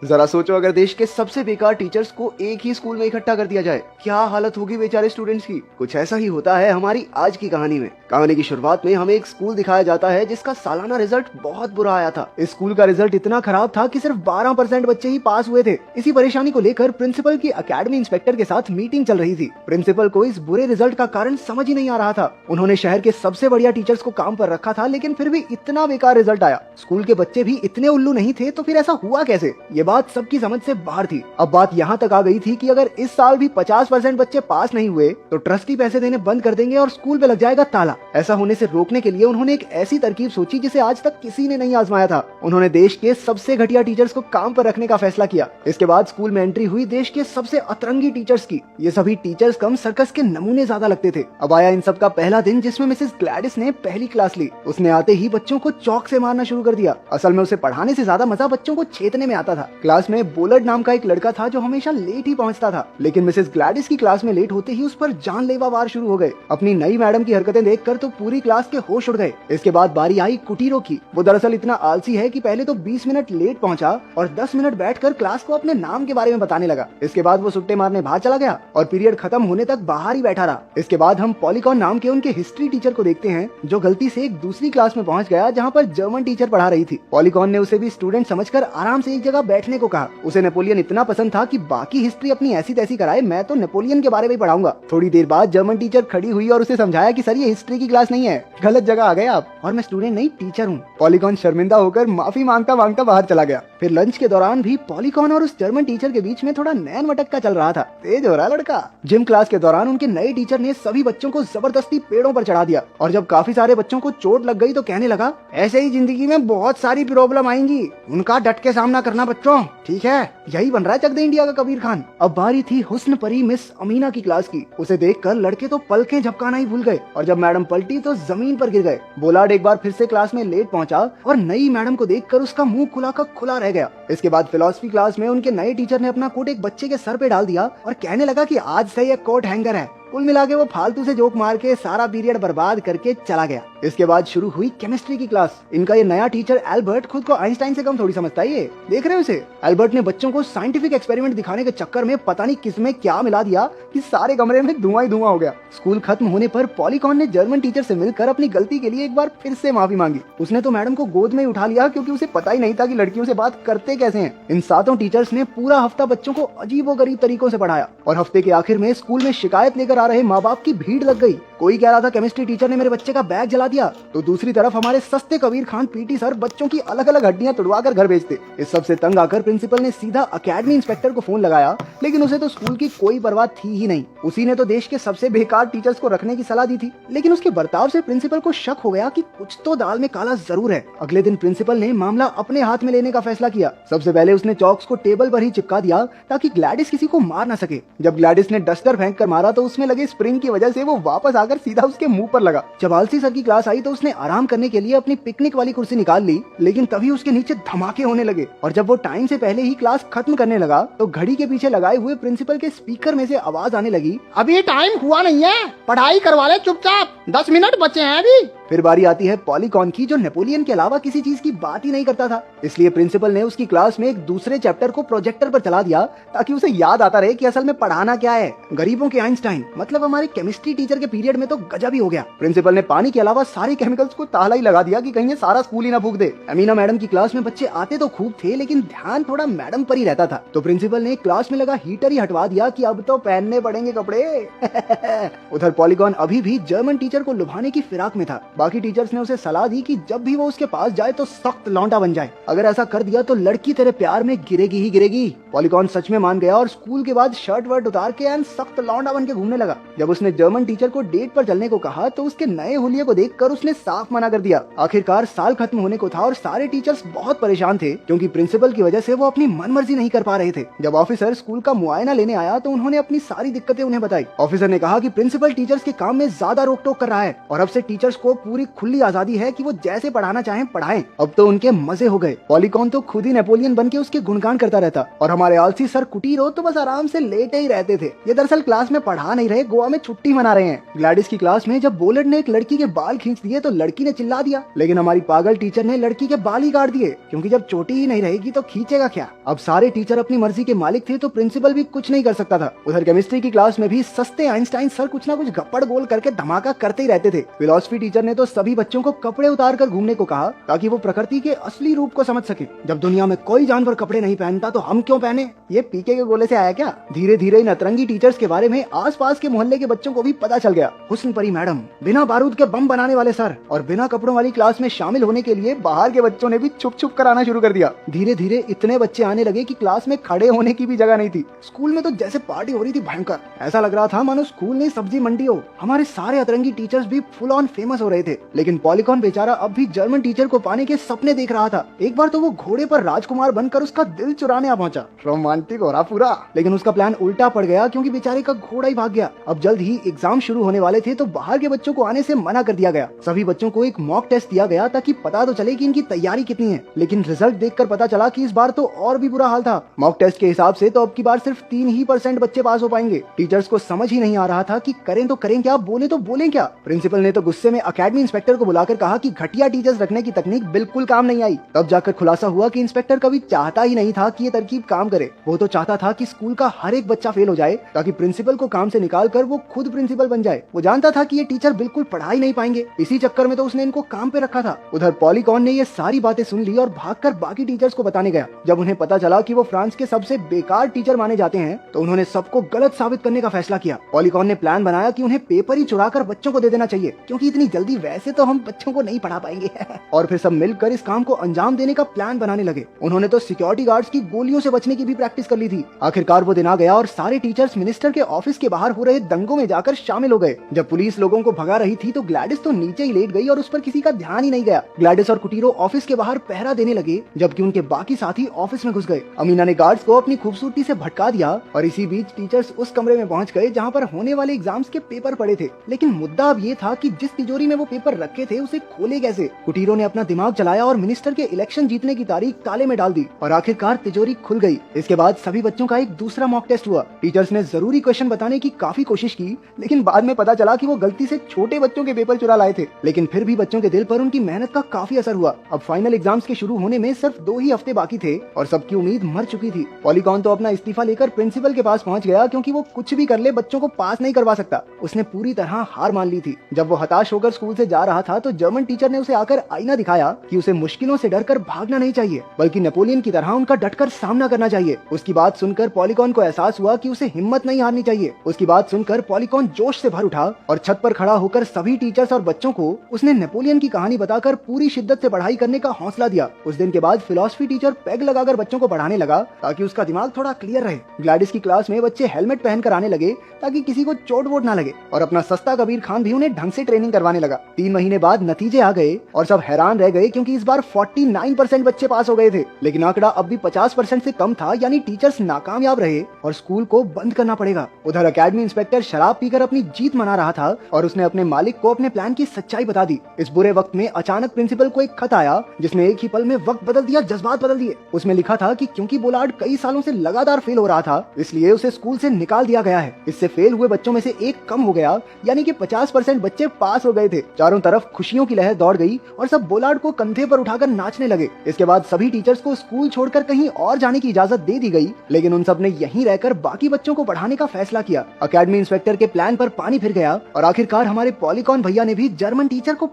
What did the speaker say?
जरा सोचो अगर देश के सबसे बेकार टीचर्स को एक ही स्कूल में इकट्ठा कर दिया जाए, क्या हालत होगी बेचारे स्टूडेंट्स की। कुछ ऐसा ही होता है हमारी आज की कहानी में। कहानी की शुरुआत में हमें एक स्कूल दिखाया जाता है जिसका सालाना रिजल्ट बहुत बुरा आया था। इस स्कूल का रिजल्ट इतना खराब था कि सिर्फ 12% बच्चे ही पास हुए थे। इसी परेशानी को लेकर प्रिंसिपल की एकेडमी इंस्पेक्टर के साथ मीटिंग चल रही थी। प्रिंसिपल को इस बुरे रिजल्ट का कारण समझ ही नहीं आ रहा था। उन्होंने शहर के सबसे बढ़िया टीचर्स को काम पर रखा था, लेकिन फिर भी इतना बेकार रिजल्ट आया। स्कूल के बच्चे भी इतने उल्लू नहीं थे, तो फिर ऐसा हुआ कैसे? ये बात सबकी समझ से बाहर थी। अब बात यहाँ तक आ गई थी कि अगर इस साल भी 50% बच्चे पास नहीं हुए तो ट्रस्टी पैसे देने बंद कर देंगे और स्कूल पे लग जाएगा ताला। ऐसा होने से रोकने के लिए उन्होंने एक ऐसी तरकीब सोची जिसे आज तक किसी ने नहीं आजमाया था। उन्होंने देश के सबसे घटिया टीचर्स को काम पर रखने का फैसला किया। इसके बाद स्कूल में एंट्री हुई देश के सबसे अतरंगी टीचर्स की। ये सभी टीचर्स कम सर्कस के नमूने ज्यादा लगते थे। अब आया इन सब का पहला दिन, जिसमें मिसेस ग्लैडिस ने पहली क्लास ली। उसने आते ही बच्चों को चौक से मारना शुरू कर दिया। असल में उसे पढ़ाने से ज्यादा मजा बच्चों को छेदने में आता था। क्लास में बोलर्ड नाम का एक लड़का था जो हमेशा लेट ही पहुंचता था, लेकिन मिसेस ग्लैडिस की क्लास में लेट होते ही उस पर जानलेवा वार शुरू हो गए। अपनी नई मैडम की हरकतें देखकर तो पूरी क्लास के होश उड़ गए। इसके बाद बारी आई कुटीरो की। वो दरअसल इतना आलसी है कि पहले तो 20 मिनट लेट पहुंचा और 10 मिनट बैठकर क्लास को अपने नाम के बारे में बताने लगा। इसके बाद वो सुट्टे मारने बाहर चला गया और पीरियड खत्म होने तक बाहर ही बैठा रहा। इसके बाद हम पॉलीकॉन नाम के उनके हिस्ट्री टीचर को देखते हैं, जो गलती से एक दूसरी क्लास में पहुंच गया जहाँ पर जर्मन टीचर पढ़ा रही थी। पॉलीकॉन ने उसे भी स्टूडेंट समझकर आराम से एक जगह बैठने को कहा। उसे नेपोलियन इतना पसंद था कि बाकी हिस्ट्री अपनी ऐसी तैसी कराए, मैं तो नेपोलियन के बारे में पढ़ाऊंगा। थोड़ी देर बाद जर्मन टीचर खड़ी हुई और उसे समझाया कि सर ये हिस्ट्री की क्लास नहीं है, गलत जगह आ गए आप, और मैं स्टूडेंट नहीं टीचर हूँ। पॉलीकॉन शर्मिंदा होकर माफी मांगता मांगता बाहर चला गया। फिर लंच के दौरान भी पॉलीकॉन और उस जर्मन टीचर के बीच में थोड़ा नैन मटक्का चल रहा था। तेज हो रहा लड़का। जिम क्लास के दौरान उनके नए टीचर ने सभी बच्चों को जबरदस्ती पेड़ों पर चढ़ा दिया और जब काफी सारे बच्चों को चोट लग गई तो कहने लगा, ऐसे ही जिंदगी में बहुत सारी प्रॉब्लम आएंगी, उनका डट के सामना करना बच्चों, ठीक है? यही बन रहा है चक दे इंडिया का कबीर खान। अब बारी थी हुस्न परी मिस अमीना की क्लास की। उसे देखकर लड़के तो पलकें झपकाना ही भूल गए और जब मैडम पलटी तो जमीन पर गिर गए। बोलार्ड एक बार फिर से क्लास में लेट पहुंचा और नई मैडम को देखकर उसका मुंह खुला का खुला रह गया। इसके बाद फिलॉसफी क्लास में उनके नए टीचर ने अपना कोट एक बच्चे के सर पे डाल दिया और कहने लगा कि आज से ये कोट हैंगर है। कुल मिला के वो फालतू से जोक मार के सारा पीरियड बर्बाद करके चला गया। इसके बाद शुरू हुई केमिस्ट्री की क्लास। इनका ये नया टीचर एल्बर्ट खुद को आइंस्टाइन से कम थोड़ी समझता है। ये देख रहे हो इसे? एल्बर्ट ने बच्चों को साइंटिफिक एक्सपेरिमेंट दिखाने के चक्कर में पता नहीं किसमें क्या मिला दिया कि सारे कमरे में धुआं ही धुआं हो गया। स्कूल खत्म होने पर पॉलीकॉन ने जर्मन टीचर से मिलकर अपनी गलती के लिए एक बार फिर से माफी मांगी। उसने तो मैडम को गोद में उठा लिया क्योंकि उसे पता ही नहीं था कि लड़कियों से बात करते कैसे हैं। इन सातों टीचर्स ने पूरा हफ्ता बच्चों को अजीबोगरीब तरीकों से पढ़ाया और हफ्ते के आखिर में स्कूल में शिकायत लेकर आ रहे माँ बाप की भीड़ लग गई। कोई कह रहा था केमिस्ट्री टीचर ने मेरे बच्चे का बैग जला दिया, तो दूसरी तरफ हमारे सस्ते कबीर खान पीटी सर बच्चों की अलग अलग हड्डियां तुड़वा कर घर भेजते। इस सब से तंग आकर प्रिंसिपल ने सीधा एकेडमी इंस्पेक्टर को फोन लगाया, लेकिन उसे तो स्कूल की कोई परवाह थी ही नहीं। उसी ने तो देश के सबसे बेकार टीचर्स को रखने की सलाह दी थी, लेकिन उसके बर्ताव से प्रिंसिपल को शक हो गया कि कुछ तो दाल में काला जरूर है। अगले दिन प्रिंसिपल ने मामला अपने हाथ में लेने का फैसला किया। सबसे पहले उसने चॉक्स को टेबल पर ही चिपका दिया ताकि ग्लैडिस किसी को मार न सके। जब ग्लैडिस ने डस्टर फेंक कर मारा तो उसमें लगे स्प्रिंग की वजह से वो वापस आकर सीधा उसके मुंह पर लगा। जब आलसी सर की क्लास आई तो उसने आराम करने के लिए अपनी पिकनिक वाली कुर्सी निकाल ली, लेकिन तभी उसके नीचे धमाके होने लगे और जब वो टाइम से पहले ही क्लास खत्म करने लगा तो घड़ी के पीछे लगाए हुए प्रिंसिपल के स्पीकर में से आवाज आने लगी, अभी टाइम हुआ नहीं है, पढ़ाई करवा ले चुपचाप, 10 मिनट बचे हैं अभी। फिर बारी आती है पॉलीकॉन की, जो नेपोलियन के अलावा किसी चीज की बात ही नहीं करता था। इसलिए प्रिंसिपल ने उसकी क्लास में एक दूसरे चैप्टर को प्रोजेक्टर पर चला दिया ताकि उसे याद आता रहे कि असल में पढ़ाना क्या है। गरीबों के आइंस्टाइन मतलब हमारे केमिस्ट्री टीचर के पीरियड में तो गजब ही हो गया। प्रिंसिपल ने पानी के अलावा सारे केमिकल्स को ताला ही लगा दिया कि कहीं ये सारा स्कूल ही ना फूंक दे। अमीना मैडम की क्लास में बच्चे आते तो खूब थे, लेकिन ध्यान थोड़ा मैडम पर ही रहता था, तो प्रिंसिपल ने क्लास में लगा हीटर ही हटवा दिया कि अब तो पहनने पड़ेंगे कपड़े। उधर पॉलीकॉन अभी भी जर्मन टीचर को लुभाने की फिराक में था। बाकी टीचर्स ने उसे सलाह दी कि जब भी वो उसके पास जाए तो सख्त लौंडा बन जाए, अगर ऐसा कर दिया तो लड़की तेरे प्यार में गिरेगी ही गिरेगी। पॉलीकॉन सच में मान गया और स्कूल के बाद शर्ट वर्ट उतार के एंड सख्त लौंडा बन के घूमने लगा। जब उसने जर्मन टीचर को डेट पर चलने को कहा तो उसके नए हुलिये को देखकर उसने साफ मना कर दिया। आखिरकार साल खत्म होने को था और सारे टीचर्स बहुत परेशान थे क्योंकि प्रिंसिपल की वजह से वो अपनी मनमर्जी नहीं कर पा रहे थे। जब ऑफिसर स्कूल का मुआयना लेने आया तो उन्होंने अपनी सारी दिक्कतें उन्हें बताई। ऑफिसर ने कहा कि प्रिंसिपल टीचर्स के काम में ज्यादा रोक टोक कर रहा है और अब से टीचर्स को पूरी खुली आजादी है कि वो जैसे पढ़ाना चाहें पढ़ाएं। अब तो उनके मजे हो गए। पॉलीकॉन तो खुद ही नेपोलियन बन के उसके गुणगान करता रहता और हमारे आलसी सर कुटीरो तो बस आराम से लेटे ही रहते थे। ये दरअसल क्लास में पढ़ा नहीं रहे, गोवा में छुट्टी मना रहे हैं। ग्लैडिस की क्लास में जब बोलट ने एक लड़की के बाल खींच दिए तो लड़की ने चिल्ला दिया, लेकिन हमारी पागल टीचर ने लड़की के बाल ही काट दिए, क्योंकि जब चोटी ही नहीं रहेगी तो खींचेगा क्या। अब सारे टीचर अपनी मर्जी के मालिक थे तो प्रिंसिपल भी कुछ नहीं कर सकता था। उधर केमिस्ट्री की क्लास में भी सस्ते आइंस्टाइन सर कुछ ना कुछ गप्पड़ गोल करके धमाका करते ही रहते थे। फिलॉसफी टीचर ने तो सभी बच्चों को कपड़े उतार कर घूमने को कहा ताकि वो प्रकृति के असली रूप को समझ सके। जब दुनिया में कोई जानवर कपड़े नहीं पहनता तो हम क्यों पहने? ये पीके के गोले से आया क्या? धीरे धीरे इन अतरंगी टीचर्स के बारे में आसपास के मोहल्ले के बच्चों को भी पता चल गया। हुस्न परी मैडम, बिना बारूद के बम बनाने वाले सर और बिना कपड़ों वाली क्लास में शामिल होने के लिए बाहर के बच्चों ने भी छुप छुप कर आना शुरू कर दिया। धीरे धीरे इतने बच्चे आने लगे कि क्लास में खड़े होने की भी जगह नहीं थी। स्कूल में तो जैसे पार्टी हो रही थी भयंकर। ऐसा लग रहा था मानो स्कूल नहीं सब्जी मंडी हो। हमारे सारे अतरंगी टीचर्स भी फुल ऑन फेमस हो रहे थे, लेकिन पॉलीकॉन बेचारा अब भी जर्मन टीचर को पाने के सपने देख रहा था। एक बार तो वो घोड़े पर राजकुमार बनकर उसका दिल चुराने आ पहुंचा। रोमांटिक हो रहा पूरा, लेकिन उसका प्लान उल्टा पड़ गया क्योंकि बेचारे का घोड़ा ही भाग गया। अब जल्द ही एग्जाम शुरू होने वाले थे तो बाहर के बच्चों को आने से मना कर दिया गया। सभी बच्चों को एक मॉक टेस्ट दिया गया ताकि पता तो चले कि इनकी तैयारी कितनी है, लेकिन रिजल्ट देखकर पता चला कि इस बार तो और भी बुरा हाल था। मॉक टेस्ट के हिसाब से तो अब की बार सिर्फ 3% बच्चे पास हो पाएंगे। टीचर्स को समझ ही नहीं आ रहा था कि करें तो करें क्या, बोले तो बोले क्या। प्रिंसिपल ने तो गुस्से में एकेडमी इंस्पेक्टर को बुलाकर कहा कि घटिया टीचर्स रखने की तकनीक बिल्कुल काम नहीं आई। तब जाकर खुलासा हुआ कि इंस्पेक्टर कभी चाहता ही नहीं था कि ये तरकीब काम करे। वो तो चाहता था कि स्कूल का हर एक बच्चा फेल हो जाए ताकि प्रिंसिपल को काम से निकाल कर वो खुद प्रिंसिपल बन जाए। वो जानता था कि ये टीचर बिल्कुल पढ़ा ही नहीं पाएंगे, इसी चक्कर में तो उसने इनको काम पे रखा था। उधर पॉलीकॉन ने ये सारी बातें सुन ली और भागकर बाकी टीचर्स को बताने गया। जब उन्हें पता चला कि वो फ्रांस के सबसे बेकार टीचर माने जाते हैं तो उन्होंने सबको गलत साबित करने का फैसला किया। पॉलीकॉन ने प्लान बनाया कि उन्हें पेपर ही चुराकर बच्चों को दे देना चाहिए, क्योंकि इतनी जल्दी वैसे तो हम बच्चों को नहीं पढ़ा पाएंगे। और फिर सब मिलकर इस काम को अंजाम देने का प्लान बनाने लगे। उन्होंने तो सिक्योरिटी गार्ड्स की गोलियों से बचने की भी प्रैक्टिस कर ली थी। आखिरकार वो दिन आ गया और सारे टीचर्स मिनिस्टर के ऑफिस के बाहर हो रहे दंगों में जाकर शामिल हो गए। जब पुलिस लोगों को भगा रही थी तो ग्लैडिस तो नीचे ही लेट गई और उस पर किसी का ध्यान ही नहीं गया। ग्लैडिस और कुटीरो ऑफिस के बाहर पहरा देने लगे जबकि उनके बाकी साथी ऑफिस में घुस गए। अमीना ने गार्ड्स को अपनी खूबसूरती से भटका दिया और इसी बीच टीचर्स उस कमरे में पहुंच गए जहां पर होने वाले एग्जाम्स के पेपर पड़े थे। लेकिन मुद्दा अब ये था कि जिस तिजोरी में वो पेपर रखे थे उसे खोले कैसे। कुटीरो ने अपना दिमाग चलाया और मिनिस्टर के इलेक्शन जीतने की तारीख ताले में डाल दी और आखिरकार तिजोरी खुल गई। इसके बाद सभी बच्चों का एक दूसरा मॉक टेस्ट हुआ। टीचर्स ने जरूरी क्वेश्चन बताने की काफी कोशिश की, लेकिन बाद में पता चला कि वो गलती से छोटे बच्चों के पेपर चुरा लाए थे। लेकिन फिर भी बच्चों के दिल पर उनकी मेहनत का काफी असर हुआ। अब फाइनल एग्जाम्स के शुरू होने में सिर्फ 2 ही हफ्ते बाकी थे और सबकी उम्मीद मर चुकी थी। पॉलीकॉन तो अपना इस्तीफा लेकर प्रिंसिपल के पास पहुंच गया क्योंकि वो कुछ भी कर ले बच्चों को पास नहीं करवा सकता। उसने पूरी तरह हार मान ली थी। जब वो हताश होकर स्कूल से जा रहा था तो जर्मन टीचर ने उसे आकर आईना दिखाया कि उसे मुश्किलों से डरकर भागना नहीं चाहिए, बल्कि नेपोलियन की तरह उनका डटकर सामना करना चाहिए। उसकी बात सुनकर पॉलीकॉन को एहसास हुआ कि उसे हिम्मत नहीं हारनी चाहिए। उसकी बात सुनकर पॉलीकॉन जोश से भर उठा और छत पर खड़ा होकर सभी टीचर्स और बच्चों को उसने नेपोलियन की कहानी बताकर पूरी शिद्दत से पढ़ाई करने का हौसला दिया। उस दिन के बाद फिलॉसफी टीचर पेग लगाकर बच्चों को पढ़ाने लगा ताकि उसका दिमाग थोड़ा क्लियर रहे। ग्लैडिस की क्लास में बच्चे हेलमेट पहनकर आने लगे ताकि किसी को चोट वोट ना लगे और अपना सस्ता कबीर खान भी उन्हें ढंग से ट्रेनिंग करवाने लगा। 3 महीने बाद नतीजे आ गए और सब हैरान रह गए क्योंकि इस बार 49% बच्चे पास हो गए थे। लेकिन आंकड़ा अब भी 50% से कम था, यानी टीचर्स नाकामयाब रहे और स्कूल को बंद करना पड़ेगा। उधर एकेडमी इंस्पेक्टर शराब पीकर अपनी जीत मना रहा था और उसने अपने मालिक को अपने प्लान की सच्चाई बता दी। इस बुरे वक्त में अचानक प्रिंसिपल को एक खत आया जिसने एक ही पल में वक्त बदल दिया, जज्बात बदल दिए। उसमें लिखा था कि क्योंकि बोलार्ड कई सालों से लगातार फेल हो रहा था इसलिए उसे स्कूल से निकाल दिया गया है। इससे फेल हुए बच्चों में से एक कम हो गया, यानी कि 50% बच्चे पास हो गए थे। चारों तरफ खुशियों की लहर दौड़ गई और सब बोलार्ड को कंधे पर उठाकर नाचने लगे। इसके बाद सभी टीचर्स को स्कूल छोड़कर कहीं और जाने की इजाजत दे दी गई, लेकिन उन सब ने यहीं रहकर बाकी बच्चों को पढ़ाने का फैसला किया। एकेडमी इंस्पेक्टर के प्लान पर पानी फिर गया और आखिरकार हमारे पॉलीकॉन भैया ने भी जर्मन टीचर को